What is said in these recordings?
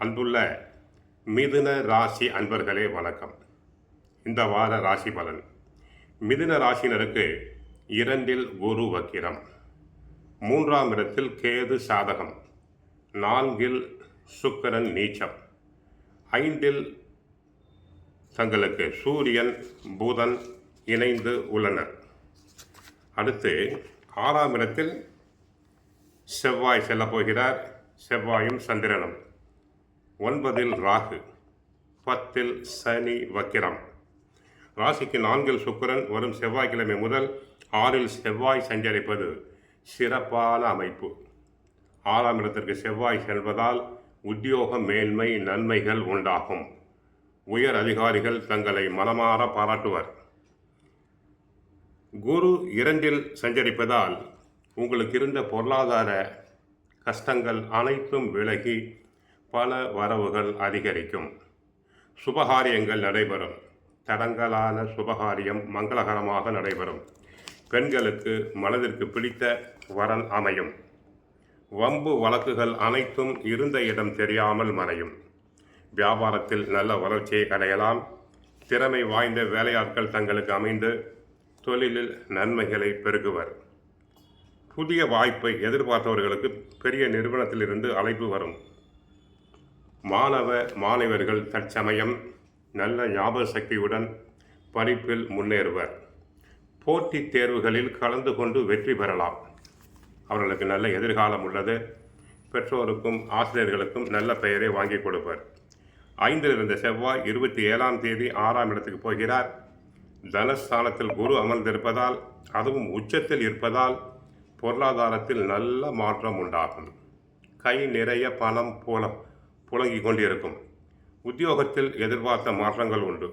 அன்புள்ள மிதுன ராசி அன்பர்களே வணக்கம். இந்த வார ராசி பலன். மிதுன ராசினருக்கு 2ல் குரு வக்கிரம், 3ஆம் இடத்தில் கேது சாதகம், 4ல் சுக்கிரன் நீச்சம், 5ல் தங்களுக்கு சூரியன் புதன் இணைந்து உள்ளனர். அடுத்து 6ஆம் இடத்தில் செவ்வாய் செல்லப் போகிறார். செவ்வாயும் சந்திரனும். 9ல் ராகு, 10ல் சனி வக்கிரம். ராசிக்கு 4ல் சுக்கிரன் வரும் செவ்வாய்க்கிழமை முதல் 6ல் செவ்வாய் சஞ்சரிப்பது சிறப்பான அமைப்பு. 6ஆம் இடத்திற்கு செவ்வாய் செல்வதால் உத்தியோக மேன்மை நன்மைகள் உண்டாகும். உயர் அதிகாரிகள் தங்களை மனமாற பாராட்டுவர். குரு 2ல் சஞ்சரிப்பதால் உங்களுக்கு இருந்த பொருளாதார கஷ்டங்கள் அனைத்தும் விலகி பல வரவுகள் அதிகரிக்கும். சுபகாரியங்கள் நடைபெறும். தடங்கலான சுபகாரியம் மங்களகரமாக நடைபெறும். பெண்களுக்கு மனதிற்கு பிடித்த வரன் அமையும். வம்பு வழக்குகள் அனைத்தும் இருந்த இடம் தெரியாமல் மறையும். வியாபாரத்தில் நல்ல வளர்ச்சியை அடையலாம். திறமை வாய்ந்த வேலையாட்கள் தங்களுக்கு அமைந்து தொழிலில் நன்மைகளை பெருகுவர். புதிய வாய்ப்பை எதிர்பார்த்தவர்களுக்கு பெரிய நிறுவனத்திலிருந்து அழைப்பு வரும். மாணவர்கள் தற்சமயம் நல்ல ஞாபக சக்தியுடன் படிப்பில் முன்னேறுவர். போட்டித் தேர்வுகளில் கலந்து கொண்டு வெற்றி பெறலாம். அவர்களுக்கு நல்ல எதிர்காலம் உள்ளது. பெற்றோருக்கும் ஆசிரியர்களுக்கும் நல்ல பெயரை வாங்கி கொடுப்பர். 5ல் இருந்த செவ்வாய் 27ஆம் தேதி 6ஆம் இடத்துக்கு போகிறார். தனஸ்தானத்தில் குரு அமர்ந்திருப்பதால், அதுவும் உச்சத்தில் இருப்பதால் பொருளாதாரத்தில் நல்ல மாற்றம் உண்டாகும். கை நிறைய பணம் புழங்கிக் கொண்டிருக்கும். உத்தியோகத்தில் எதிர்பார்த்த மாற்றங்கள் உண்டு.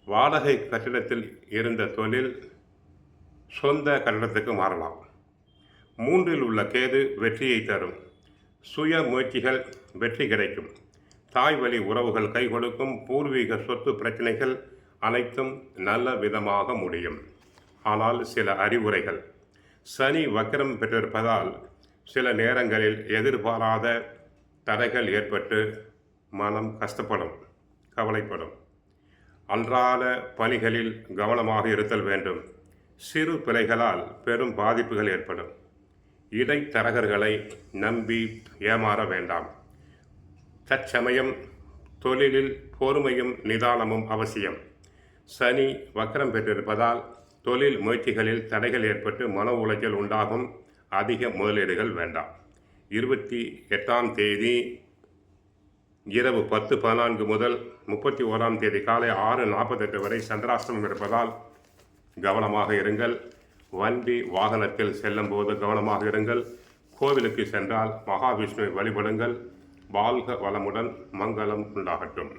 வாடகை கட்டிடத்தில் இருந்த தொழில் சொந்த கட்டிடத்துக்கு மாறலாம். 3ல் உள்ள கேது வெற்றியை தரும். சுய முயற்சிகள் வெற்றி கிடைக்கும். தாய் வழி உறவுகள் கை கொடுக்கும். பூர்வீக சொத்து பிரச்சனைகள் அனைத்தும் நல்ல விதமாக முடியும். ஆனால் சில அறிவுரைகள். சனி வக்கிரம் பெற்றிருப்பதால் சில நேரங்களில் எதிர்பாராத தடைகள் ஏற்பட்டு மனம் கஷ்டப்படும், கவலைப்படும். அன்றாட பணிகளில் கவனமாக இருத்தல் வேண்டும். சிறு பிழைகளால் பெரும் பாதிப்புகள் ஏற்படும். இடைத்தரகர்களை நம்பி ஏமாற வேண்டாம். தற்சமயம் தொழிலில் பொறுமையும் நிதானமும் அவசியம். சனி வக்கிரம் பெற்றிருப்பதால் தொழில் முயற்சிகளில் தடைகள் ஏற்பட்டு மன உளைச்சல் உண்டாகும். அதிக முதலீடுகள் வேண்டாம். 28ஆம் தேதி இரவு 10:14 முதல் 31ஆம் தேதி காலை 6:48 வரை சந்திராஷ்டமம் இருப்பதால் கவனமாக இருங்கள். வண்டி வாகனத்தில் செல்லும் போது கவனமாக இருங்கள். கோவிலுக்கு சென்றால் மகாவிஷ்ணுவை வழிபடுங்கள். வாழ்க வளமுடன், மங்களம் உண்டாகட்டும்.